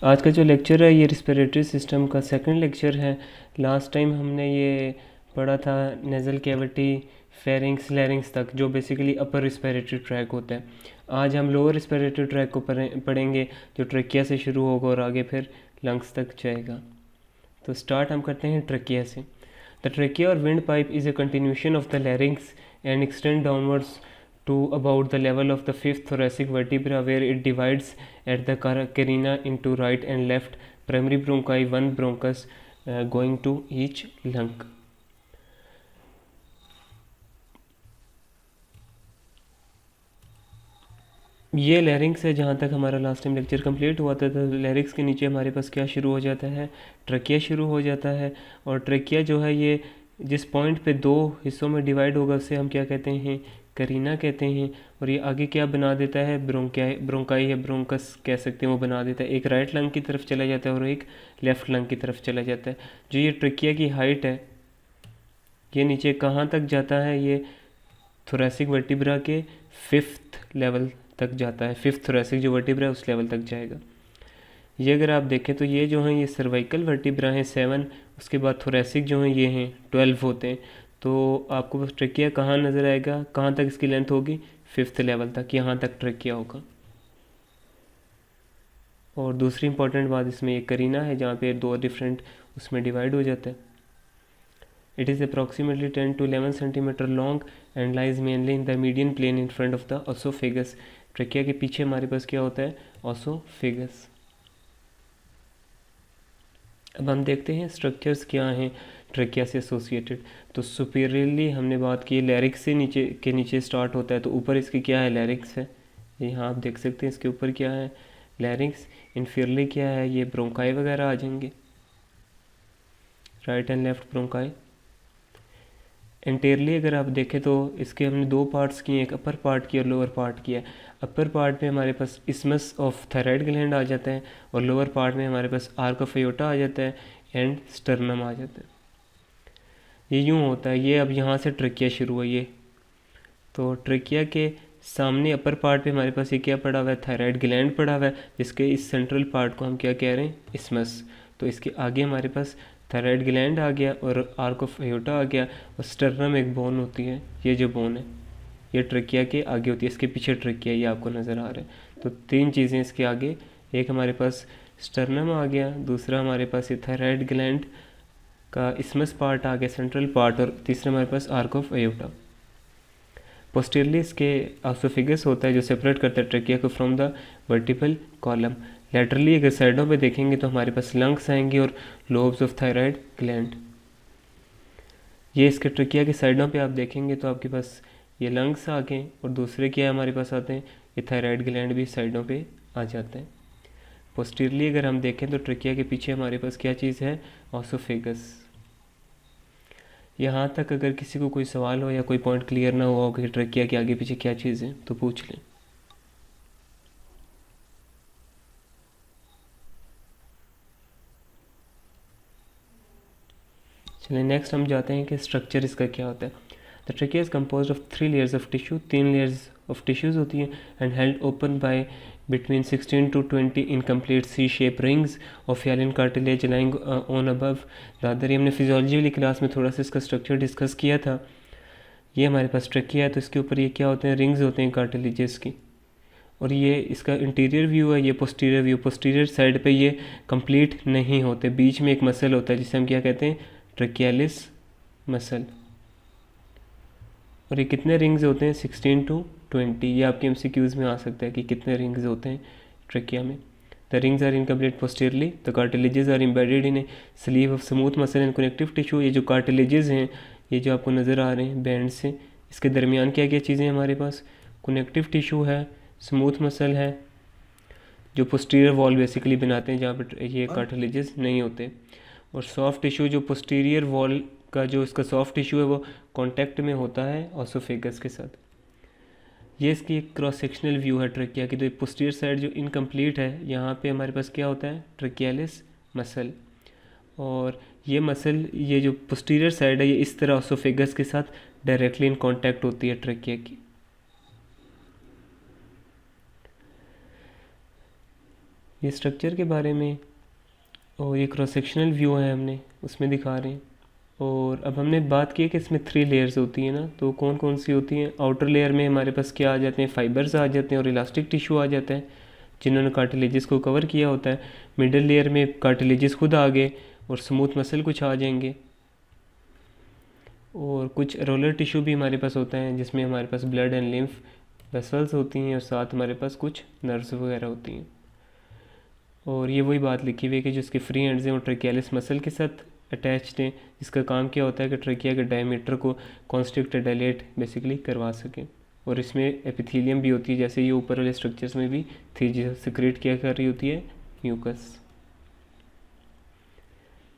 आज का जो लेक्चर है ये रिस्पिरेटरी सिस्टम का सेकंड लेक्चर है। लास्ट टाइम हमने ये पढ़ा था नेज़ल कैविटी, फेरिंग्स, लैरिंग्स तक, जो बेसिकली अपर रिस्पिरेटरी ट्रैक होता है। आज हम लोअर रिस्पिरेटरी ट्रैक को पढ़ेंगे, जो ट्रकिया से शुरू होगा और आगे फिर लंग्स तक जाएगा। तो स्टार्ट हम करते हैं ट्रकिया से। द ट्रकिया और wind pipe is a continuation of the larynx and extend downwards to about the level of the fifth thoracic vertebra, where it divides at the carina into right and left primary bronchi, one bronchus going to each lung. ये लैरिंग्स है। जहाँ तक हमारा last time lecture complete हुआ था, तो लैरिंग्स के नीचे हमारे पास क्या शुरू हो जाता है, ट्रकिया शुरू हो जाता है। और ट्रकिया जो है ये जिस पॉइंट पे दो हिस्सों में डिवाइड होगा उसे हम क्या कहते हैं, करीना कहते हैं। और ये आगे क्या बना देता है, ब्रोंकाई या ब्रोंकस कह सकते हैं, वो बना देता है। एक राइट लंग की तरफ चला जाता है और एक लेफ़्ट लंग की तरफ चला जाता है। जो ये ट्रकिया की हाइट है, ये नीचे कहाँ तक जाता है, ये थोरेसिक वर्टिब्रा के फिफ्थ लेवल तक जाता है। फिफ्थ थोरेसिक जो वर्टिब्रा है उस लेवल तक जाएगा। ये अगर आप देखें तो ये जो हैं ये सर्वाइकल वर्टिब्रा हैं 7, उसके बाद थोरेसिक जो हैं ये हैं 12 होते हैं। तो आपको बस ट्रकिया कहाँ नज़र आएगा, कहाँ तक इसकी लेंथ होगी, फिफ्थ लेवल तक, यहाँ तक ट्रकिया होगा। और दूसरी इंपॉर्टेंट बात इसमें एक करीना है, जहाँ पे दो डिफरेंट उसमें डिवाइड हो जाता है। It is approximately 10 to 11 centimetre long and lies mainly in the median plane in front of the oesophagus. Trachea के पीछे हमारे पास क्या होता है, ऑसोफेगस। अब हम देखते हैं स्ट्रक्चर्स क्या हैं ट्रकिया से एसोसिएटेड। तो सुपीरियरली हमने बात की, लैरिक्स से नीचे के नीचे स्टार्ट होता है, तो ऊपर इसके क्या है, लैरिक्स है। यहाँ आप देख सकते हैं इसके ऊपर क्या है, लैरिक्स। इनफीरियरली क्या है, ये ब्रोंकाई वगैरह आ जाएंगे, राइट एंड लेफ्ट ब्रोंकाई। एंटेरली अगर आप देखें तो इसके हमने दो पार्ट्स किए, एक अपर पार्ट किया और लोअर पार्ट किया। अपर पार्ट में हमारे पास इस्मस ऑफ थायराइड ग्लैंड आ जाता है, और लोअर पार्ट में हमारे पास आर्क ऑफ एयोटा आ जाता है एंड स्टर्नम आ जाता है। ये यूँ होता है। ये अब यहाँ से ट्रकिया शुरू हुई है। तो ट्रकिया के सामने अपर पार्ट पे हमारे पास ये क्या पड़ा हुआ है, थायराइड ग्लैंड पड़ा हुआ है, जिसके इस सेंट्रल पार्ट को हम क्या कह रहे हैं, इस्मस। तो इसके आगे हमारे पास थायराइड ग्लैंड आ गया और आर्क ऑफ एयोटा आ गया, और स्टर्नम एक बोन होती है। ये जो बोन है ये ट्रकिया के आगे होती है, इसके पीछे ट्रकिया ये आपको नज़र आ रहा है। तो तीन चीज़ें इसके आगे, एक हमारे पास स्टर्नम आ गया, दूसरा हमारे पास ये थायराइड ग्लैंड का इस्मस पार्ट आ गया, सेंट्रल पार्ट, और तीसरा हमारे पास आर्क ऑफ एयोटा। पोस्टीरियरली इसके ऑसोफिगस होता है जो सेपरेट करता है ट्रकिया को from the vertical column. Laterally अगर साइडों पे देखेंगे तो हमारे पास लंग्स आएंगे और लोब्स ऑफ थायराइड ग्लैंड। ये इसके ट्रकिया के साइडों पे आप देखेंगे तो आपके पास ये लंग्स आ गए, और दूसरे क्या हमारे पास आते हैं, ये थायराइड ग्लैंड भी साइडों पे आ जाते हैं। पोस्टीरियरली अगर हम देखें तो ट्रकिया के पीछे हमारे पास क्या चीज़ है, ऑसोफेगस। यहाँ तक अगर किसी को कोई सवाल हो या कोई पॉइंट क्लियर ना हुआ हो कि ट्रकिया के आगे पीछे क्या चीज़ है, तो पूछ लें। चलिए नेक्स्ट हम जाते हैं कि स्ट्रक्चर इसका क्या होता है। The trachea is compose of 3 layers of tissue, 3 layers of tissues होती हैं, and held open by between 16 to 20 incomplete C-shaped rings of hyaline cartilage lying on above the other। ये हमने फिजियोलॉजी वाली क्लास में थोड़ा सा इसका स्ट्रक्चर डिस्कस किया था। ये हमारे पास ट्रकिया है, तो इसके ऊपर ये क्या होते हैं, रिंग्स होते हैं कार्टिलेजेस की। और ये इसका इंटीरियर व्यू है, ये पोस्टीरियर व्यू। पोस्टीरियर साइड पे ये कंप्लीट नहीं होते, बीच में एक मसल होता है जिसे हम क्या कहते हैं, ट्रकियालिस मसल। और ये कितने रिंग्स होते हैं, 16 to 20। ये आपके MCQs में आ सकता है कि कितने रिंग्स होते हैं ट्रकिया में। The rings are incomplete posteriorly, the cartilages are embedded in a sleeve of smooth muscle and connective tissue. ये जो कार्टिलेजेस हैं, ये जो आपको नज़र आ रहे हैं बैंड से, इसके दरमियान क्या क्या चीज़ें हमारे पास, कनेक्टिव टिश्यू है, स्मूथ मसल है, जो पोस्टीरियर वॉल बेसिकली बनाते हैं, जहाँ पर ये कार्टिलेजेस नहीं होते, और सॉफ्ट टिश्यू जो पोस्टीरियर वॉल का जो इसका सॉफ्ट टिश्यू है वो कांटेक्ट में होता है ऑसोफेगस के साथ। ये इसकी एक क्रॉस सेक्शनल व्यू है ट्रकिया की। तो पोस्टीरियर साइड जो इनकम्प्लीट है, यहाँ पे हमारे पास क्या होता है, ट्रकियालिस मसल। और ये मसल, ये जो पोस्टीरियर साइड है, ये इस तरह ऑसोफेगस के साथ डायरेक्टली इन कांटेक्ट होती है ट्रकिया की। ये स्ट्रक्चर के बारे में, और ये क्रॉस सेक्शनल व्यू है हमने उसमें दिखा रहे हैं। और अब हमने बात की है कि इसमें 3 लेयर्स होती हैं ना, तो कौन कौन सी होती हैं। आउटर लेयर में हमारे पास क्या आ जाते हैं, फाइबर्स आ जाते हैं और इलास्टिक टिश्यू आ जाता है जिन्होंने कार्टिलेजेस को कवर किया होता है। मिडल लेयर में कार्टिलेजेस खुद आ गए और स्मूथ मसल कुछ आ जाएंगे, और कुछ रोलर टिश्यू भी हमारे पास होता है जिसमें हमारे पास ब्लड एंड लिम्फ वेसल्स होती हैं और साथ हमारे पास कुछ नर्व्स वगैरह होती हैं। और ये वही बात लिखी हुई है कि जो इसके फ्री एंड्स हैं वो ट्रेकियालिस मसल के साथ अटैच्ड हैं, जिसका काम क्या होता है कि ट्रेकिया के डायमीटर को कॉन्स्ट्रिक्ट डायलेट बेसिकली करवा सकें। और इसमें एपिथेलियम भी होती है, जैसे ये ऊपर वाले स्ट्रक्चर्स में भी थी जो सिक्रेट क्या कर रही होती है, म्यूकस।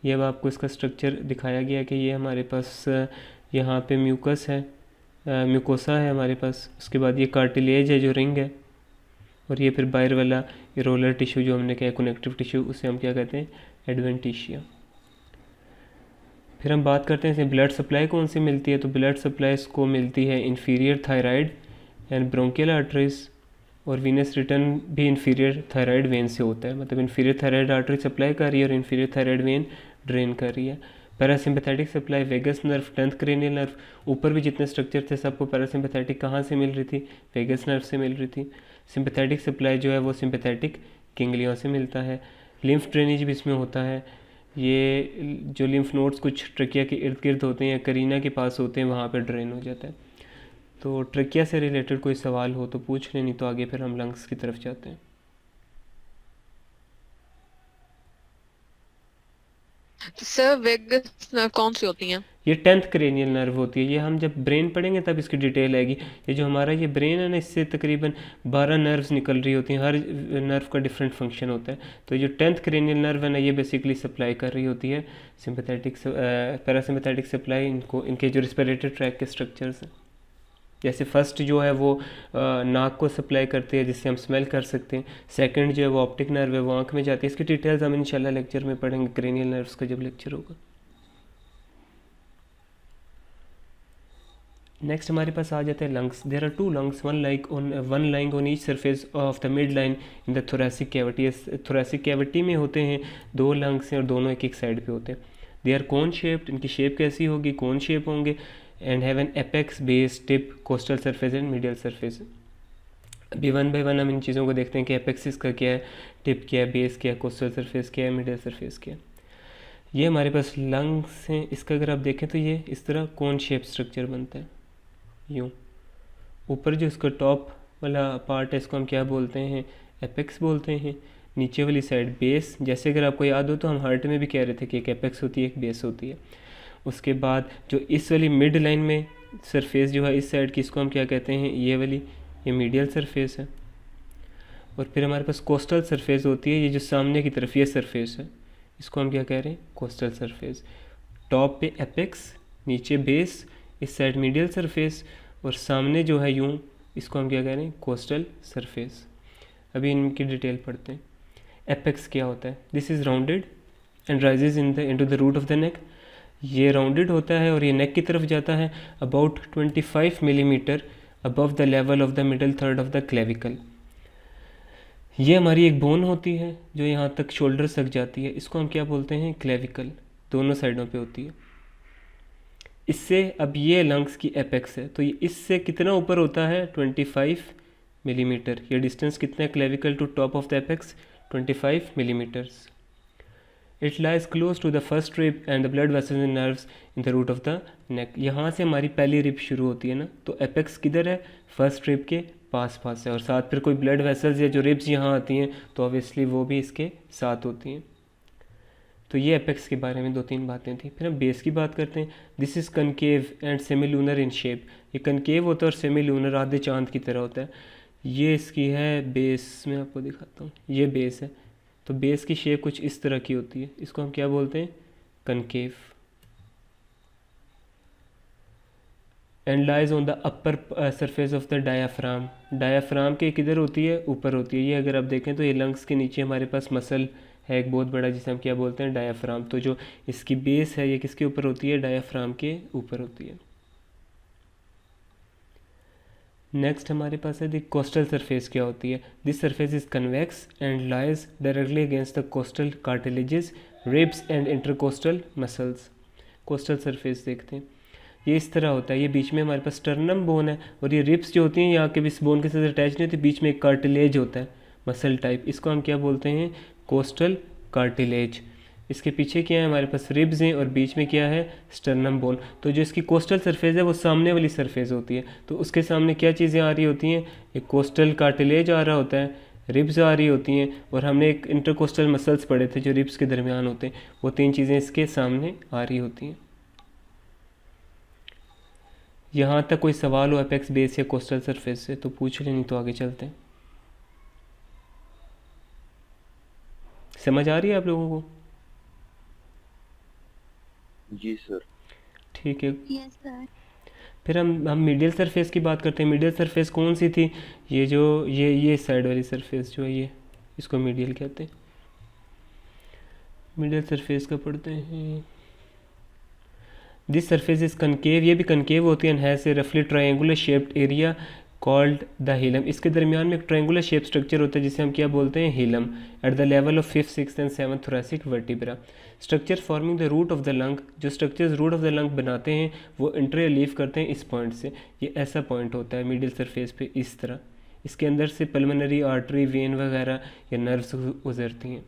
ये अब आपको इसका स्ट्रक्चर दिखाया गया कि ये हमारे पास यहाँ पे म्यूकस है, म्यूकोसा है हमारे पास। उसके बाद ये कार्टिलेज है जो रिंग है, और ये फिर बाहर वाला ये रोलर टिश्यू जो हमने कहा कनेक्टिव टिश्यू, उसे हम क्या कहते हैं, एडवेंटिशिया। फिर हम बात करते हैं इसमें ब्लड सप्लाई कौन सी मिलती है। तो ब्लड सप्लाई इसको मिलती है inferior thyroid and bronchial arteries, और वीनस रिटर्न भी इंफीरियर थायराइड वेन से होता है। मतलब इंफीरियर थायराइड आर्टरी सप्लाई कर रही है और इंफीरियर थायराइड वेन ड्रेन कर रही है। Parasympathetic supply vagus nerve, 10th cranial nerve, ऊपर भी जितने स्ट्रक्चर थे सबको पैरासिम्पैथेटिक कहाँ से मिल रही थी, वेगस नर्व से मिल रही थी। सिंपैथेटिक सप्लाई जो है वो सिंपैथेटिक गेंगलियों से मिलता है। लिम्फ ड्रेनेज भी इसमें होता है। ये जो लिम्फ नोड्स कुछ ट्रकिया के इर्द गिर्द होते हैं या करीना के पास होते हैं, वहाँ पर ड्रेन हो जाता है। तो ट्रकिया से रिलेटेड कोई सवाल हो तो पूछ लें, नहीं तो आगे फिर हम लंग्स की तरफ जाते हैं। सर वेगस कौन सी होती हैं? ये 10th क्रेनियल नर्व होती है। ये हम जब ब्रेन पढ़ेंगे तब इसकी डिटेल आएगी। ये जो हमारा ये ब्रेन है ना, इससे तकरीबन 12 नर्व्स निकल रही होती हैं, हर नर्व का डिफरेंट फंक्शन होता है। तो जो 10th क्रेनियल नर्व है ना, ये बेसिकली सप्लाई कर रही होती है सिंपैथेटिक पैरासिम्पैथेटिक सप्लाई इनको, इनके जो रिस्पिरेटरी ट्रैक के स्ट्रक्चर्स हैं। जैसे फर्स्ट जो है वो नाक को सप्लाई करती है जिससे हम स्मेल कर सकते हैं। सेकंड जो है वो ऑप्टिक नर्व है, वो आँख में जाती है। इसकी डिटेल्स हम इंशाल्लाह लेक्चर में पढ़ेंगे, क्रेनियल नर्व्स का जब लेक्चर होगा। नेक्स्ट हमारे पास आ जाते हैं lungs. There are 2 lungs, one lying on each surface of the mid line in the thoracic cavity. इस थोरेसिक कैविटी में होते हैं 2 लंग्स हैं और दोनों एक एक साइड पे होते हैं। दे आर कोन शेप्ड, इनकी शेप कैसी होगी, कोन शेप होंगे। And have an apex, base, tip, coastal surface and medial surface. अभी वन बाई वन हम इन चीज़ों को देखते हैं कि एपेक्सिस का क्या है, टिप क्या है, बेस क्या है, कोस्टल सरफेस क्या है, मीडियल सरफेस क्या है। ये हमारे पास लंग्स हैं। इसका अगर आप देखें तो ये इस तरह कोन शेप स्ट्रक्चर बनता है, यूँ। ऊपर जो इसका टॉप वाला पार्ट है इसको हम क्या बोलते हैं, एपेक्स बोलते हैं। नीचे वाली साइड बेस। जैसे अगर आपको याद हो तो हम हार्ट में भी कह रहे थे कि एक एपेक्स होती है, एक बेस होती है। उसके बाद जो इस वाली मिड लाइन में सरफेस जो है इस साइड की, इसको हम क्या कहते हैं, ये वाली, ये मीडियल सरफेस है। और फिर हमारे पास कोस्टल सरफेस होती है, ये जो सामने की तरफ ये सरफेस है, इसको हम क्या कह रहे हैं, कोस्टल सरफेस। टॉप पे एपेक्स, नीचे बेस, इस साइड मीडियल सरफेस, और सामने जो है यूँ, इसको हम क्या कह रहे हैं, कोस्टल सरफेस। अभी इनकी डिटेल पढ़ते हैं। एपेक्स क्या होता है, this is rounded and rises into the root of the neck. ये राउंडेड होता है और ये नेक की तरफ जाता है about 25 millimetre above the level of the middle third of the clavicle. ये हमारी एक बोन होती है जो यहाँ तक शोल्डर तक जाती है, इसको हम क्या बोलते हैं, क्लेविकल। दोनों साइडों पे होती है। इससे अब ये लंग्स की एपेक्स है, तो ये इससे कितना ऊपर होता है, 25 मिलीमीटर। ये डिस्टेंस कितना है, clavicle to top of the apex, 25 millimetres. It lies close to the first rib and the blood vessels and nerves in the root of the neck. यहाँ से हमारी पहली रिब शुरू होती है ना, तो एपेक्स किधर है, फर्स्ट रिब के पास पास है। और साथ फिर कोई ब्लड वेसल्स या जो रिब्स यहाँ आती हैं तो ऑब्वियसली वो भी इसके साथ होती हैं। तो ये एपेक्स के बारे में 2-3 बातें थी। फिर हम बेस की बात करते हैं। This is concave and semilunar in shape. ये कनकेव होता है और सेमीलूनर आधे चांद की तरह होता है। ये इसकी है बेस, मैं आपको दिखाता हूँ, ये बेस है। तो बेस की शेप कुछ इस तरह की होती है, इसको हम क्या बोलते हैं, concave. And lies on the upper surface of the diaphragm. Diaphragm के किधर होती है, ऊपर होती है। ये अगर आप देखें तो ये लंग्स के नीचे हमारे पास मसल है एक बहुत बड़ा, जिसे हम क्या बोलते हैं, डायाफ्राम। तो जो इसकी बेस है ये किसके ऊपर होती है, डायाफ्राम के ऊपर होती है। नेक्स्ट हमारे पास है दी कोस्टल सरफेस क्या होती है। This surface is convex and lies directly against the costal cartilages, ribs and intercostal muscles. Coastal surface देखते हैं, ये इस तरह होता है। ये बीच में हमारे पास स्टर्नम बोन है और ये रिब्स जो होती हैं यहाँ के इस बोन के साथ अटैच नहीं होती, बीच में एक कार्टिलेज होता है मसल टाइप, इसको हम क्या बोलते हैं, कोस्टल कार्टिलेज। इसके पीछे क्या है, हमारे पास रिब्स हैं और बीच में क्या है, स्टर्नम बोन। तो जो इसकी कोस्टल सरफेस है वो सामने वाली सरफेस होती है, तो उसके सामने क्या चीज़ें आ रही होती हैं, एक कोस्टल कार्टिलेज आ रहा होता है, रिब्स आ रही होती हैं, और हमने एक इंटरकोस्टल मसल्स पढ़े थे जो रिब्स के दरमियान होते हैं, वो तीन चीज़ें इसके सामने आ रही होती हैं। यहाँ तक कोई सवाल हो अपेक्स बेस या कोस्टल सरफेस से तो पूछ लें, नहीं तो आगे चलते हैं। समझ आ रही है आप लोगों को? जी सर। ठीक है, यस सर। फिर हम मीडियल सरफेस की बात करते हैं। मीडियल सरफेस कौन सी थी, ये जो ये साइड वाली सरफेस जो है, ये इसको मीडियल कहते हैं। मीडियल सरफेस का पढ़ते हैं। दिस सरफेस इज कनकेव, ये भी कनकेव होती है, एंड हैज़ ए रफली triangular shaped area called the hilum. इसके दरमियान में एक ट्रायंगुलर शेप स्ट्रक्चर होता है जिसे हम क्या बोलते हैं, hilum, at the level of 5th, 6th and 7th thoracic vertebra. Structure forming the root of the lung, जो structures root of the lung बनाते हैं वो इंटरलीव करते हैं इस पॉइंट से। ये ऐसा पॉइंट होता है मीडियल सरफेस पे, इस तरह। इसके अंदर से पल्मोनरी आर्टरी, वेन वगैरह या नर्व्स गुजरती हैं।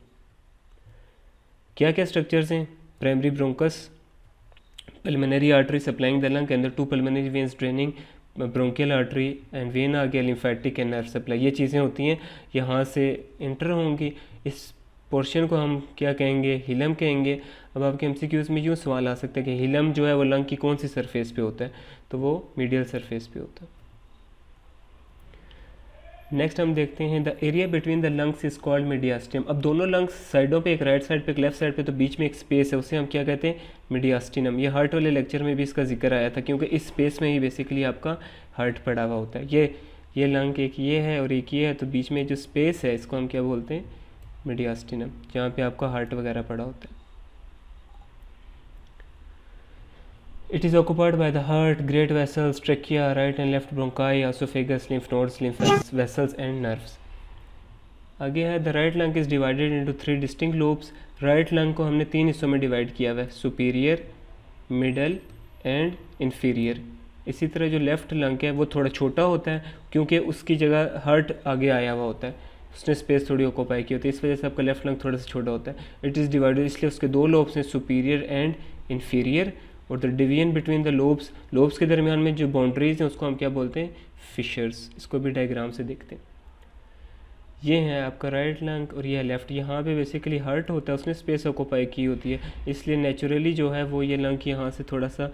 क्या क्या स्ट्रक्चर्स हैं, primary bronchus, pulmonary artery supplying the lung and the two pulmonary veins draining bronchial artery and vein आ गया lymphatic and nerve supply। ये चीज़ें होती हैं, यहाँ से इंटर होंगी। इस पोर्शन को हम क्या कहेंगे, हिलम कहेंगे। अब आपके एमसीक्यूज़ में यूँ सवाल आ सकता है कि हिलम जो है वो लंग की कौन सी सरफेस पे होता है, तो वो मीडियल सरफेस पे होता है। नेक्स्ट हम देखते हैं the area between the lungs is called mediastinum. अब दोनों लंग्स साइडों पे, एक राइट साइड पे एक लेफ्ट साइड पे, तो बीच में एक स्पेस है, उसे हम क्या कहते हैं, मीडियास्टिनम। ये हार्ट वाले लेक्चर में भी इसका जिक्र आया था, क्योंकि इस स्पेस में ही बेसिकली आपका हार्ट पड़ा हुआ होता है। ये लंग एक ये है और एक ये है, तो बीच में जो स्पेस है इसको हम क्या बोलते हैं, मीडियास्टिनम, जहाँ पे आपका हार्ट वगैरह पड़ा होता है। It is occupied by the heart, great vessels, trachea, right and left bronchi, esophagus, lymph nodes, lymph vessels and nerves. आगे है the right lung is divided into 3 distinct lobes. Right lung को हमने 3 हिस्सों में डिवाइड किया हुआ है, superior, middle and inferior. इसी तरह जो लेफ्ट लंग है वो थोड़ा छोटा होता है, क्योंकि उसकी जगह हार्ट आगे आया हुआ होता है, उसने स्पेस थोड़ी ऑक्यूपाई की होती है, इस वजह से आपका लेफ्ट लंग थोड़ा सा छोटा होता है। इट इज़ डिवाइडेड, इसलिए उसके 2 लोब्स हैं, सुपीरियर एंड इन्फीरियर। और the division between the lobes के दरमियान में जो बाउंड्रीज हैं उसको हम क्या बोलते हैं, फिशर्स। इसको भी डायग्राम से देखते हैं। ये है आपका राइट लंग और ये है लेफ्ट। यहाँ पे बेसिकली हार्ट होता है, उसने स्पेस ऑक्यूपाई की होती है, इसलिए नेचुरली जो है वो ये लंग यहाँ से थोड़ा सा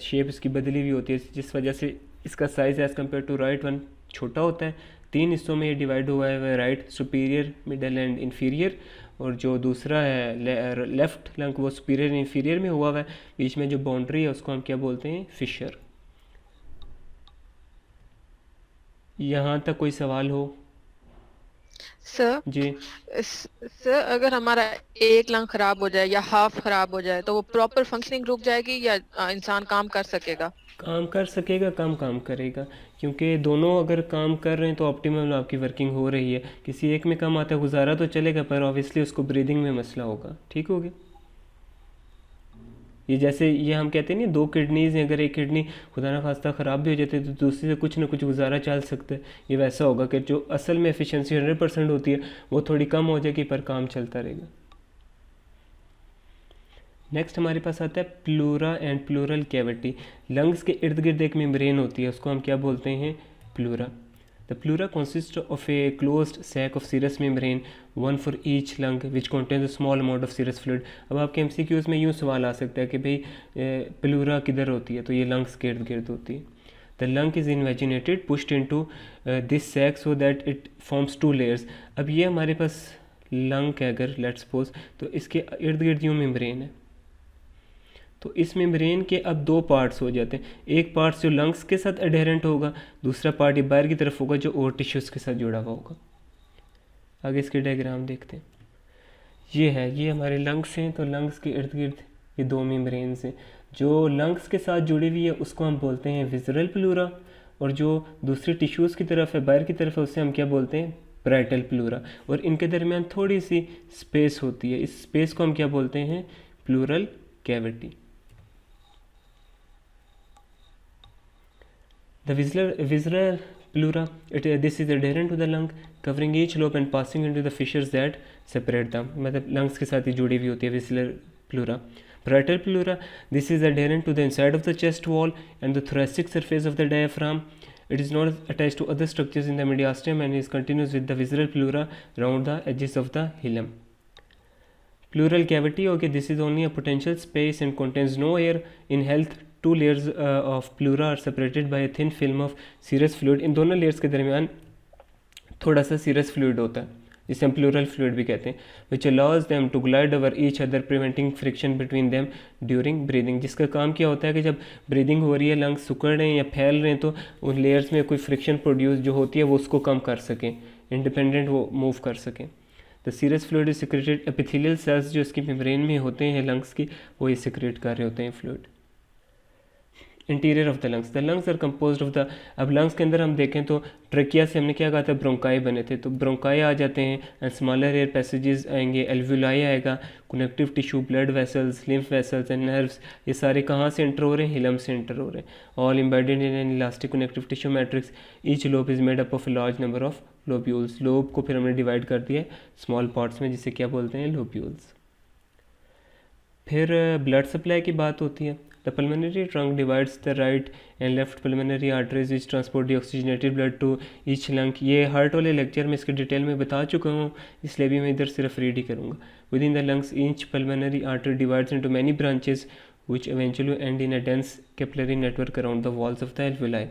शेप इसकी बदली हुई होती है, जिस वजह से इसका size as compare to right one छोटा होता है। 3 हिस्सों में ये डिवाइड हुआ है, right, superior, middle and inferior. और जो दूसरा है लेफ्ट लंग वो सुपीरियर इन्फीरियर में हुआ है। बीच में जो बाउंड्री है उसको हम क्या बोलते हैं, फिशर। यहाँ तक कोई सवाल हो सर जी? सर अगर हमारा एक लंग खराब हो जाए या हाफ खराब हो जाए तो वो प्रॉपर फंक्शनिंग रुक जाएगी या इंसान काम कर सकेगा? काम कर सकेगा, कम काम करेगा, क्योंकि दोनों अगर काम कर रहे हैं तो ऑप्टिमम आपकी वर्किंग हो रही है। किसी एक में कम आता है, गुजारा तो चलेगा, पर ऑब्वियसली उसको ब्रीदिंग में मसला होगा। ठीक हो गया? ये जैसे ये हम कहते हैं ना, 2 किडनीज हैं, अगर एक किडनी खुदा ना खास्ता ख़राब भी हो जाती है तो दूसरी से कुछ ना कुछ गुजारा चल सकता है। ये वैसा होगा कि जो असल में एफिशिएंसी 100% होती है वो थोड़ी कम हो जाएगी, पर काम चलता रहेगा। नेक्स्ट हमारे पास आता है pleura and pleural cavity. Lungs के इर्द गिर्द एक मेम्ब्रेन होती है, उसको हम क्या बोलते हैं, pleura. The pleura consist of a closed sac of serous membrane, one for each lung which contains a small amount of serous fluid. अब आपके एमसीक्यूज़ में यूँ सवाल आ सकता है कि भाई प्लूरा किधर होती है, तो ये लंग्स के इर्द गिर्द होती है। The lung is invaginated pushed into this sac so that it forms 2 layers. अब ये हमारे पास लंग है अगर लेट्स सपोज, तो इसके इर्द गिर्द यूँ मेम्ब्रेन है, तो इस मेम्ब्रेन के अब 2 पार्ट्स हो जाते हैं। एक पार्ट जो लंग्स के साथ एडहेरेंट होगा, दूसरा पार्ट ये बाहर की तरफ होगा जो और टिश्यूज़ के साथ जुड़ा हुआ होगा। आगे इसके डायग्राम देखते हैं। ये है, ये हमारे लंग्स हैं, तो लंग्स के इर्द गिर्द ये 2 मेम्ब्रेन्स हैं। जो लंग्स के साथ जुड़ी हुई है उसको हम बोलते हैं विज़रल प्लूरा, और जो दूसरी टिश्यूज़ की तरफ है, बाहर की तरफ है, उससे हम क्या बोलते हैं, पैराइटल प्लूरा। और इनके दरमियान थोड़ी सी स्पेस होती है, इस स्पेस को हम क्या बोलते हैं, pleural cavity. The visceral pleura, this is adherent to the lung, covering each lobe and passing into the fissures that separate them. मतलब lungs के साथ ही जुड़ी हुई होती है visceral pleura. Parietal pleura, this is adherent to the inside of the chest wall and the thoracic surface of the diaphragm. It is not attached to other structures in the mediastinum and is continuous with the visceral pleura around the edges of the hilum. Pleural cavity, okay, this is only a potential space and contains no air. In health, two layers of pleura are separated by a thin film of serous fluid. इन दोनों layers के दरमियान थोड़ा सा serous fluid होता है, जिसे हम pleural fluid भी कहते हैं, which allows them to glide over each other, preventing friction between them during breathing. जिसका काम क्या होता है कि जब breathing हो रही है, lungs सिकुड़ रहे हैं या फैल रहे हैं, तो उन layers में कोई friction produce जो होती है वो उसको कम कर सकें, independent वो move कर सकें. The serous fluid is secreted, epithelial cells जो इसकी मेम्ब्रेन में होते हैं लंग्स की, वो ये सिक्रेट कर रहे होते हैं fluid. Interior of the lungs are composed of the, अब लंग्स के अंदर हम देखें तो ट्रकिया से हमने क्या कहा था, ब्रोंकाई बने थे, तो ब्रोंकाई आ जाते हैं एंड स्मॉलर एयर पैसेजेस आएंगे, एल्वुलाई आएगा, connective tissue, blood vessels, lymph vessels and nerves, ये सारे कहाँ से एंटर हो रहे हैं, हिलम से एंटर हो रहे हैं. All embedded in an elastic connective tissue matrix. Each lobe is made up of a large number of lobules. Lobe को फिर हमने डिवाइड कर दिया स्मॉल पार्ट्स में, जिसे क्या बोलते हैं, लोब्यूल्स. फिर ब्लड सप्लाई की बात होती है. The pulmonary trunk divides the right and left pulmonary arteries which transport the oxygenated blood to each lung. ये हार्ट वाले लेक्चर में इसके डिटेल में बता चुका हूँ, इसलिए भी मैं इधर सिर्फ रीड ही करूँगा. With in the lungs each pulmonary artery divides into many branches which eventually end in a dense capillary network around the walls of the alveoli.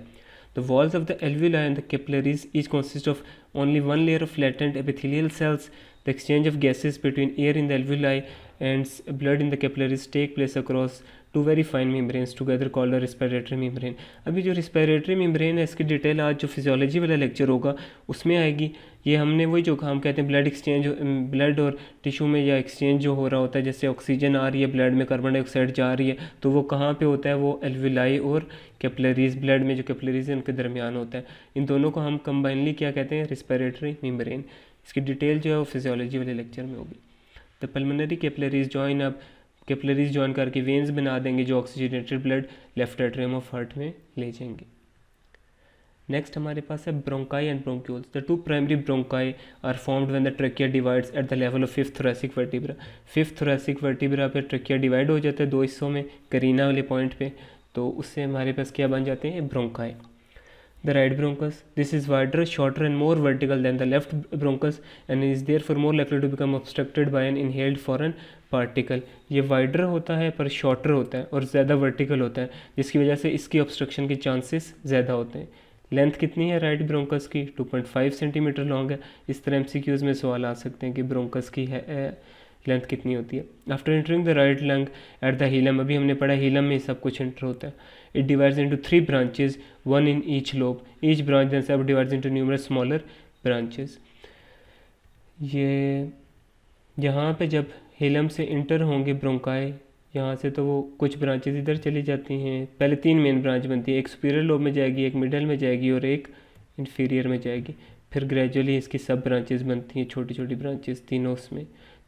The walls of the alveoli and the capillaries each consist of only one layer of latent epithelial cells. The exchange of gases between air in the alveoli and blood in the capillaries take place across two very fine membranes together called the respiratory membrane. अभी जो respiratory membrane है, इसकी detail आज जो physiology वाला lecture होगा उसमें आएगी. ये हमने वही जो हम कहते हैं ब्लड एक्सचेंज, ब्लड और टिश्यू में या एक्सचेंज जो हो रहा होता है, जैसे ऑक्सीजन आ रही है ब्लड में, कार्बन डाइऑक्साइड जा रही है, तो वो कहाँ पे होता है, वो एल्वुलाई और कैपिलरीज, ब्लड में जो कैपिलरीज है उनके दरमियान होता है. इन दोनों को हम कंबाइनली क्या कहते हैं, रिस्पिरेटरी मेम्ब्रेन. इसकी डिटेल जो है वो फिजियोलॉजी वाले लेक्चर में होगी. The pulmonary capillaries join up, capillaries join करके वेन्स बना देंगे जो oxygenated blood left atrium of heart में ले जाएंगे. नेक्स्ट हमारे पास है bronchi and bronchioles. The two primary bronchi are formed when the trachea divides at the level of fifth thoracic vertebra. Fifth thoracic vertebra पे ट्रकिया डिवाइड हो जाता है दो हिस्सों में, करीना वाले पॉइंट पे, तो उससे हमारे पास क्या बन जाते हैं, bronchi. The right bronchus, this is wider, shorter and more vertical than the left bronchus and is therefore more likely to become obstructed by an inhaled foreign particle. ये wider होता है पर shorter होता है और ज़्यादा vertical होता है, जिसकी वजह से इसकी obstruction के chances ज़्यादा होते हैं. लेंथ कितनी है राइट ब्रोंकस की, 2.5 सेंटीमीटर लॉन्ग है. इस तरह MCQs में सवाल आ सकते हैं कि ब्रोंकस की है लेंथ कितनी होती है. After entering the right lung at the hilum, अभी हमने पढ़ा हीलम में सब कुछ एंटर होता है. It divides into 3 branches, one in each lobe. Each branch then subdivides into numerous smaller branches. ये यहाँ पे जब हीलम से इंटर होंगे ब्रोंकाई यहाँ से, तो वो कुछ ब्रांचेस इधर चली जाती हैं. पहले 3 मेन ब्रांच बनती है, एक सुपीरियर लोब में जाएगी, एक मिडल में जाएगी और एक इंफीरियर में जाएगी. फिर ग्रेजुअली इसकी सब ब्रांचेस बनती हैं, छोटी छोटी ब्रांचेस तीनों उसमें.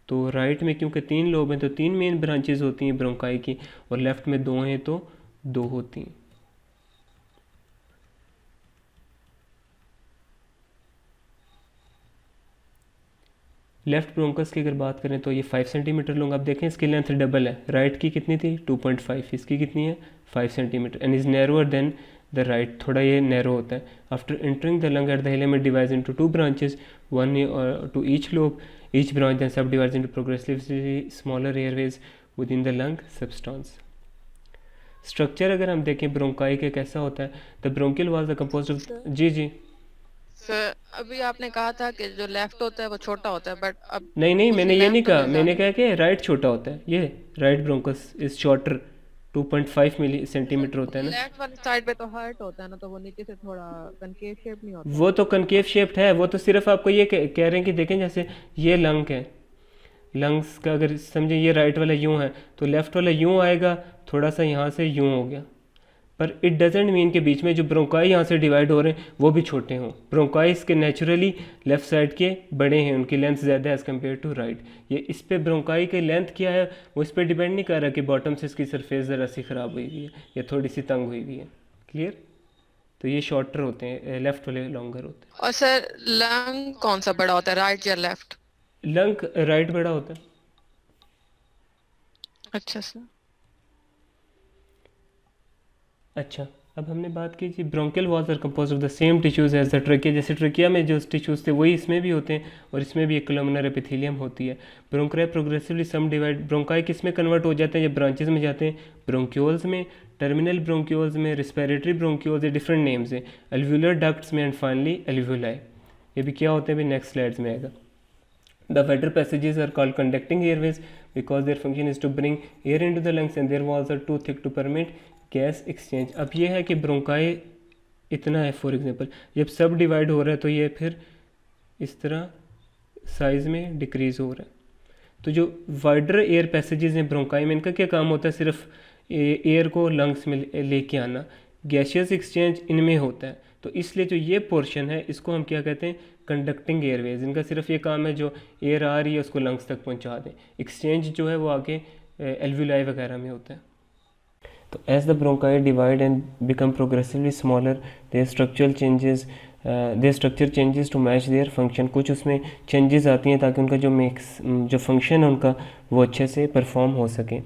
तो राइट में क्योंकि 3 लोब हैं तो 3 मेन ब्रांचेस होती हैं ब्रोंकाई की, और लेफ्ट में 2 हैं तो 2 होती हैं. लेफ्ट ब्रोंकस की अगर बात करें तो ये 5 सेंटीमीटर लॉन्ग. आप देखें इसकी लेंथ डबल है, राइट की कितनी थी 2.5, इसकी कितनी है 5 centimetre. And is narrower than the right, थोड़ा ये नैरो होता है. After entering the lung at the hilum it divides into 2 branches, one to each lobe. Each branch then subdivides into progressively smaller airways within the lung substance. Structure अगर हम देखें bronchi के कैसा होता है, the bronchial wall the composed of, जी sir अभी आपने कहा था कि जो लेफ्ट होता है वो छोटा होता है, बट अब नहीं मैंने ये नहीं कहा, मैंने ज़्यादा. कहा कि राइट छोटा होता है. ये right bronchus is shorter, 2.5 milli centimetre होता है ना. लेफ्ट वाली साइड पे तो हार्ट होता है ना, तो वो नीचे से थोड़ा कनकेव शेप नहीं होता. वो तो कनकेव शेप्ड है, वो तो सिर्फ आपको ये कह रहे हैं कि देखें जैसे ये लंग है, लंग्स का अगर समझे ये राइट वाला यूँ है तो लेफ्ट वाला यूँ आएगा, थोड़ा सा यहाँ से यूँ हो गया, पर इट डजेंट मीन के बीच में जो ब्रोंकाई यहाँ से डिवाइड हो रहे हैं वो भी छोटे हों। ब्रोंकाइस के नेचुरली लेफ़्ट साइड के बड़े हैं, उनकी लेंथ ज़्यादा है एज़ कम्पेयर टू राइट। ये इस पे ब्रोंकाई की लेंथ क्या है वो इस पर डिपेंड नहीं कर रहा कि बॉटम से इसकी सरफेस ज़रा सी ख़राब हुई हुई है या थोड़ी सी तंग हुई हुई है। क्लियर? तो ये शॉर्टर होते हैं, लेफ़्ट वाले लॉन्गर होते हैं। और सर लंग कौन सा बड़ा होता है, राइट या लेफ्ट? लंग राइट बड़ा होता है। अच्छा सर। अच्छा, अब हमने बात की जी bronchial walls are compose of the same tissues as the trachea. जैसे ट्रकिया में जो टिश्यूज थे वही इसमें भी होते हैं और इसमें भी एक कोलमनर एपिथेलियम होती है। ब्रोंकाई प्रोग्रेसिवली सम डिवाइड, ब्रोंकाई किस में कन्वर्ट हो जाते हैं जब ब्रांचेस में जाते हैं? ब्रोंक्यूल्स में, टर्मिनल ब्रोंक्यूल्स में, रिस्पिरेटरी ब्रोंक्यूल्स, ये डिफरेंट नेम्स हैं, एल्व्यूलर डक्ट्स में एंड फाइनली एल्व्यूलाई। ये भी क्या होते हैं भी नेक्स्ट स्लाइड्स में आएगा। The wider passages are called conducting airways because their function is to bring air into the lungs and their walls are too thick to permit gas exchange। अब ये है कि ब्रोंकाई इतना है फॉर एग्जांपल, जब सब डिवाइड हो रहा है तो ये फिर इस तरह साइज़ में डिक्रीज़ हो रहा है। तो जो वाइडर एयर पैसेजेस हैं ब्रोंकाई में, इनका क्या काम होता है? सिर्फ एयर को लंग्स में लेके आना, गैशियस एक्सचेंज इनमें होता है। तो इसलिए जो ये पोर्शन है इसको हम क्या कहते हैं? Conducting Airways. इनका सिर्फ ये काम है जो एयर आ रही है उसको लंग्स तक पहुंचा दें। एक्सचेंज जो है वो आगे एल्व्यूलाई वगैरह में होता है। तो as the bronchi divide and become progressively smaller their structure changes to match their function. कुछ उसमें चेंजेस आती हैं ताकि उनका जो फंक्शन है उनका वो अच्छे से परफॉर्म हो सके।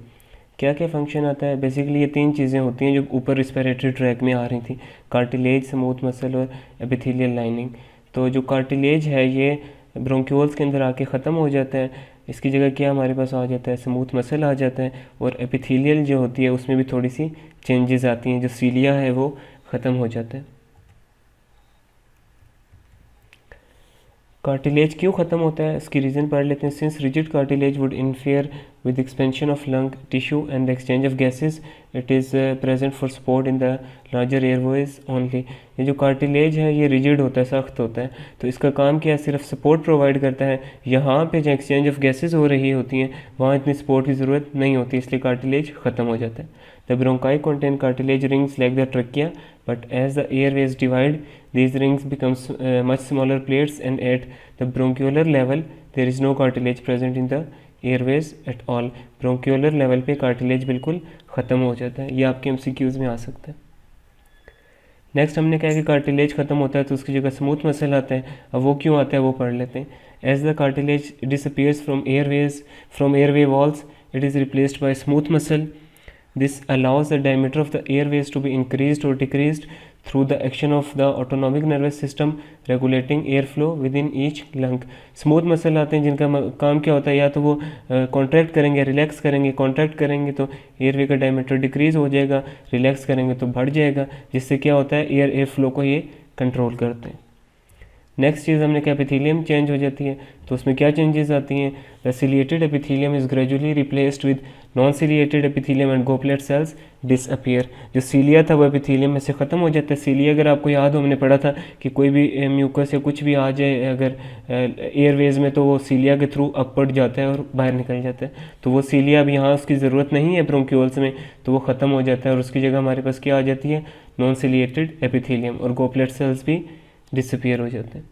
क्या क्या फंक्शन आता है? बेसिकली ये तीन चीज़ें होती हैं जो ऊपर रिस्पिरेटरी ट्रैक में आ रही थी, कार्टिलेज, स्मूथ मसल और एपिथेलियल लाइनिंग। तो जो कार्टिलेज है ये ब्रोंक्यूल्स के अंदर आके ख़त्म हो जाता है, इसकी जगह क्या हमारे पास आ जाता है? स्मूथ मसल आ जाता है। और एपिथेलियल जो होती है उसमें भी थोड़ी सी चेंजेस आती हैं, जो सीलिया है वो ख़त्म हो जाता है। कार्टिलेज क्यों ख़त्म होता है इसकी रीज़न पढ़ लेते हैं। Since rigid cartilage would interfere with expansion of lung tissue and the exchange of gases, it is present for support in the larger airways only। ये जो कार्टिलेज है ये रिजिड होता है, सख्त होता है, तो इसका काम क्या है? सिर्फ सपोर्ट प्रोवाइड करता है। यहाँ पे जो एक्सचेंज ऑफ गैसेस हो रही होती हैं वहाँ इतनी सपोर्ट की ज़रूरत नहीं होती, इसलिए कार्टिलेज ख़त्म हो जाता है। The bronchi contain cartilage rings like the trachea, but as the airways divide, these rings becomes much smaller plates and at the bronchiolar level there is no cartilage present in the airways at all. Bronchiolar level पे cartilage बिल्कुल ख़त्म हो जाता है। ये आपके MCQs में आ सकता है। नेक्स्ट हमने कहा कि कार्टिलेज ख़त्म होता है तो उसकी जगह स्मूथ मसल आता है। अब वो क्यों आता है वो पढ़ लेते हैं। As the cartilage disappears from airway walls, it is replaced by smooth muscle. This allows the diameter of the airways to be increased or decreased through the action of the autonomic nervous system regulating airflow within each lung। Smooth muscle आते हैं जिनका काम क्या होता है? या तो वो कॉन्ट्रैक्ट करेंगे, रिलैक्स करेंगे। कॉन्ट्रैक्ट करेंगे तो एयरवे का डायमीटर डिक्रीज़ हो जाएगा, रिलैक्स करेंगे तो बढ़ जाएगा, जिससे क्या होता है? एयर फ्लो को ये कंट्रोल करते हैं। नेक्स्ट चीज़ हमने कहा एपिथेलियम चेंज हो जाती है, तो उसमें क्या चेंजेस आती हैं? The ciliated epithelium is gradually replaced with non ciliated epithelium and goblet cells disappear. जो सीलिया था वो एपिथेलियम में से ख़त्म हो जाता है। सीलिया अगर आपको याद हो, हमने पढ़ा था कि कोई भी म्यूकस या कुछ भी आ जाए अगर एयरवेज में तो वो सीलिया के थ्रू अपवर्ड जाता है और बाहर निकल जाता है। तो वो सीलिया अब यहाँ उसकी ज़रूरत नहीं है ब्रोंक्यूल्स में, तो वो ख़त्म हो जाता है और उसकी जगह हमारे पास क्या आ जाती है? नॉन सिलिएटेड एपिथेलियम, और गोपलेट सेल्स भी डिसअपीयर हो जाते हैं।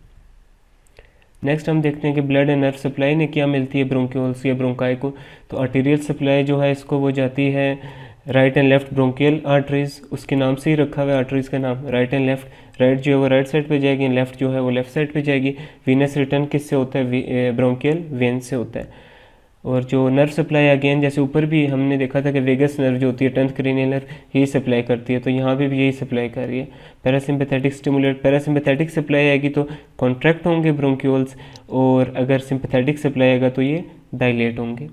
नेक्स्ट हम देखते हैं कि ब्लड एंड नर्व सप्लाई ने क्या मिलती है ब्रोंक्यूल्स या ब्रोंकाई को। तो आर्टीरियल सप्लाई जो है इसको वो जाती है right and left bronchial arteries, उसके नाम से ही रखा हुआ है आर्टरीज का नाम, राइट एंड लेफ्ट। राइट जो है वो राइट साइड पे जाएगी, लेफ्ट जो है वो लेफ्ट साइड पे जाएगी। वीनस रिटर्न किससे होता है? ब्रोंकियल वेन से होता है। और जो नर्व सप्लाई अगेन जैसे ऊपर भी हमने देखा था कि वेगस नर्व जो होती है 10th क्रेनियल नर्व यही सप्लाई करती है, तो यहाँ पे भी यही सप्लाई कर रही है। पैरासिम्पैथेटिक स्टिमुलेट, पैरासिम्पैथेटिक सप्लाई आएगी तो कॉन्ट्रैक्ट होंगे ब्रोंक्यूल्स, और अगर सिंपैथेटिक सप्लाई आएगा तो ये डायलेट होंगे।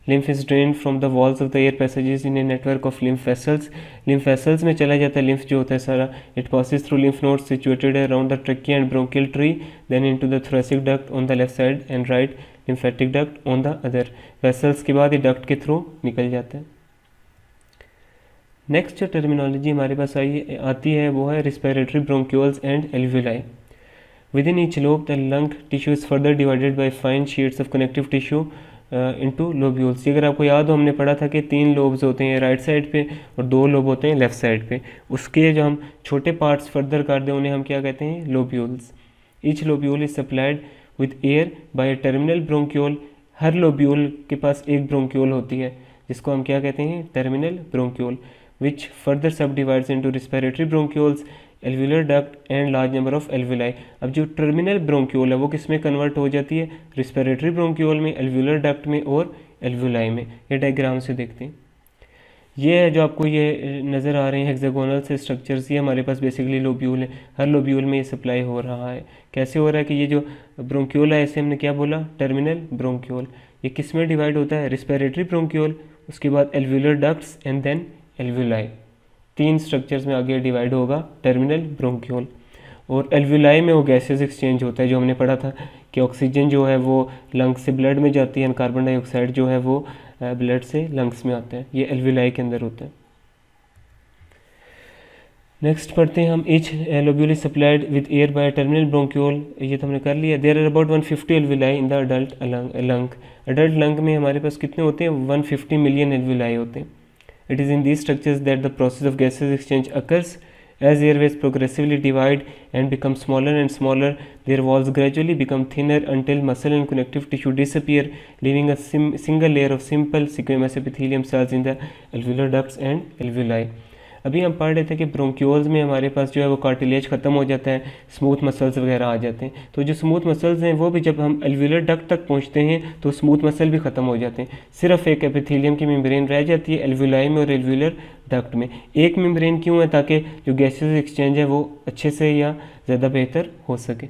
Lymph is drain from the walls of the air passages in a network of lymph vessels. Lymph vessels में चला जाता है लिम्फ जो होता है सारा। It passes through lymph nodes situated around the trachea and bronchial tree, then into the thoracic duct on the left side and right lymphatic duct on the other. Vessels के बाद ये डक्ट के through निकल जाता है। Next जो terminology हमारे पास आती है वो है respiratory bronchioles and alveoli. Within each lobe, the lung tissue is further divided by fine sheets of connective tissue into lobules. अगर आपको याद हो हमने पढ़ा था कि 3 लोब्स होते हैं राइट साइड पे और 2 लोब होते हैं लेफ़्ट साइड पे। उसके जो हम छोटे पार्ट्स फर्दर कर दें उन्हें हम क्या कहते हैं, lobules. Each lobule is supplied with air bye a terminal bronchiole. Her lobule के पास एक ब्रोंक्यूल होती है जिसको हम क्या कहते हैं, टर्मिनल ब्रोंक्यूल, विच फर्दर सब divides into respiratory bronchioles, alveolar duct and large number of alveoli. अब जो टर्मिनल ब्रोंक्यूल है वो किस में कन्वर्ट हो जाती है, रिस्पिरेटरी ब्रोंक्यूल में, एल्वुलर डक्ट में और एल्वुलाई में। ये डायग्राम से देखते हैं। ये है जो आपको ये नज़र आ रहे हैं हेक्सागोनल से स्ट्रक्चर्स, ये हमारे पास बेसिकली लोब्यूल है। हर लोब्यूल में ये सप्लाई हो रहा है। कैसे हो रहा है कि ये जो ब्रोंक्यूल है इसे हमने क्या बोला, टर्मिनल ब्रोंक्यूल। ये किस में डिवाइड होता है, रिस्पिरेटरी ब्रोंक्यूल, उसके बाद alveolar ducts and then alveoli. 3 structures में आगे डिवाइड होगा टर्मिनल ब्रोंक्यूल। और एल्वुलाई में वो गैसेस एक्सचेंज होता है जो हमने पढ़ा था कि ऑक्सीजन जो है वो लंग्स से ब्लड में जाती है, कार्बन डाइऑक्साइड जो है वो ब्लड से लंग्स में आता है। ये एल्वुलाई के अंदर होता है। नेक्स्ट पढ़ते हैं हम, each lobule is supplied with air by terminal bronchiole. ये तो हमने कर लिया। There are about 150 alveoli in the adult lung. Adult lung में हमारे पास कितने होते हैं, 150 मिलियन एल्वुलाई होते हैं। It is in these structures that the process of gases exchange occurs. As airways progressively divide and become smaller and smaller, their walls gradually become thinner until muscle and connective tissue disappear, leaving a single layer of simple squamous epithelium cells in the alveolar ducts and alveoli. अभी हम पढ़ रहे थे कि bronchioles में हमारे पास जो है वो कार्टिलेज ख़त्म हो जाता है, स्मूथ मसल्स वगैरह आ जाते हैं। तो जो स्मूथ मसल्स हैं वो भी जब हम एल्वुलर डक्ट तक पहुंचते हैं तो स्मूथ मसल भी ख़त्म हो जाते हैं। सिर्फ एक एपिथेलियम की मेम्ब्रेन रह जाती है एल्वुलाई में और एल्वुलर डक्ट में। एक मेम्ब्रेन क्यों है, ताकि जो गैसेज एक्सचेंज है वो अच्छे से या ज़्यादा बेहतर हो सके।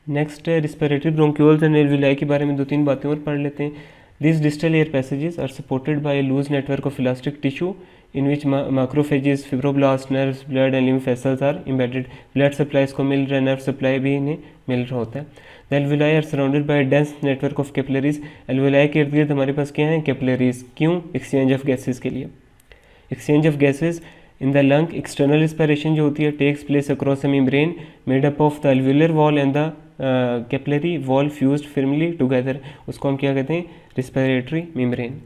Next respiratory bronchioles and alveoli के बारे में 2-3 बातें और पढ़ लेते हैं। These distal air passages are supported by a loose network of elastic tissue in which macrophages, fibroblasts, nerves, blood and lymph vessels are embedded. Blood supplies को मिल रहा है, nerve supply भी इन्हें मिल रहा होता है। The alveoli are surrounded by a dense network of capillaries. alveoli के इर्द गिर्द हमारे पास क्या है, capillaries। क्यों, exchange of gases के लिए। Exchange of gases in the lung, external respiration जो होती है takes place across a membrane made up of the alveolar wall and the capillary wall fused firmly together. उसको हम क्या कहते हैं, रिस्पिरेटरी मेम्ब्रेन।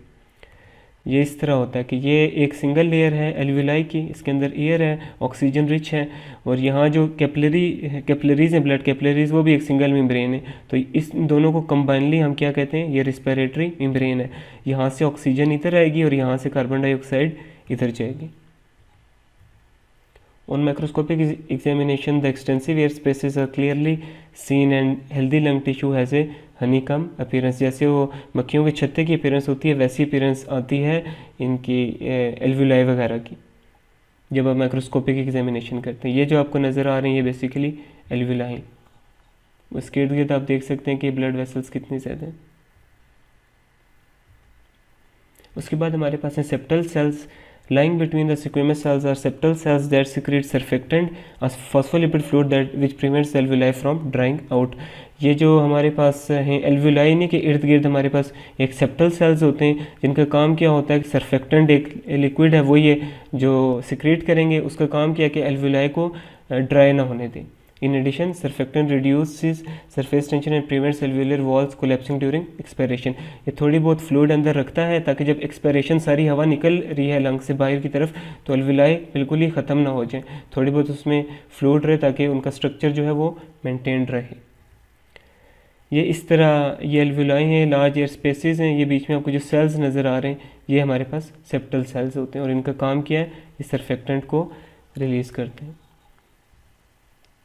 ये इस तरह होता है कि ये एक सिंगल लेयर है एल्वुलाई की, इसके अंदर एयर है, ऑक्सीजन रिच है, और यहाँ जो कैपिलरीज हैं, ब्लड कैपिलरीज, वो भी एक सिंगल मेम्ब्रेन है। तो इस दोनों को कंबाइनली हम क्या कहते हैं, ये रिस्पिरेटरी मेम्ब्रेन है। यहाँ से ऑक्सीजन इधर आएगी और यहाँ से कार्बन डाइऑक्साइड इधर जाएगी। On microscopic examination, the extensive air spaces are clearly seen and healthy lung tissue has a honeycomb appearance। जैसे वो मक्खियों के छत्ते की अपीयरेंस होती है वैसी अपीयरेंस आती है इनकी एल्वुलाई वगैरह की जब आप माइक्रोस्कोपिक एग्जामिनेशन करते हैं। ये जो आपको नज़र आ रही है ये बेसिकली एल्वुलाई। उसके इर्द गिर्द आप देख सकते हैं कि ब्लड वेसल्स कितनी ज़्यादा हैं। उसके बाद हमारे पास हैं septal cells. Lying between the squamous cells are septal cells that secrete surfactant, a phospholipid fluid that which prevents the alveoli from drying out। ये जो हमारे पास हैं एल्वुलाई के इर्द गिर्द हमारे पास एक सेप्टल सेल्स होते हैं जिनका काम क्या होता है कि सरफेक्टेंट एक लिक्विड है वो ये जो सिक्रेट करेंगे, उसका काम क्या है कि एल्वुलाई को ड्राई ना होने दें। In addition, surfactant reduces surface tension and prevents alveolar walls collapsing during expiration। ये थोड़ी बहुत फ्लूइड अंदर रखता है ताकि जब एक्सपायरेशन सारी हवा निकल रही है लंग से बाहर की तरफ तो एल्वुलाई बिल्कुल ही ख़त्म ना हो जाए, थोड़ी बहुत उसमें फ्लूइड रहे ताकि उनका स्ट्रक्चर जो है वो मेंटेन्ड रहे। ये इस तरह ये एल्वुलाई हैं, लार्ज एयर स्पेसेस हैं। ये बीच में आपको जो सेल्स नज़र आ रहे हैं ये हमारे पास सेप्टल सेल्स होते हैं और इनका काम क्या है, इस सरफेक्टेंट को रिलीज़ करते हैं।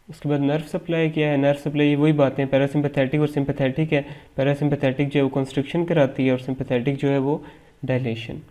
उसके बाद नर्व सप्लाई क्या है, नर्व सप्लाई वही बातें, पैरासिम्पैथेटिक और सिंपैथेटिक है। पैरासिम्पैथेटिक जो है वो कंस्ट्रक्शन कराती है और सिंपैथेटिक जो है वो डायलेशन।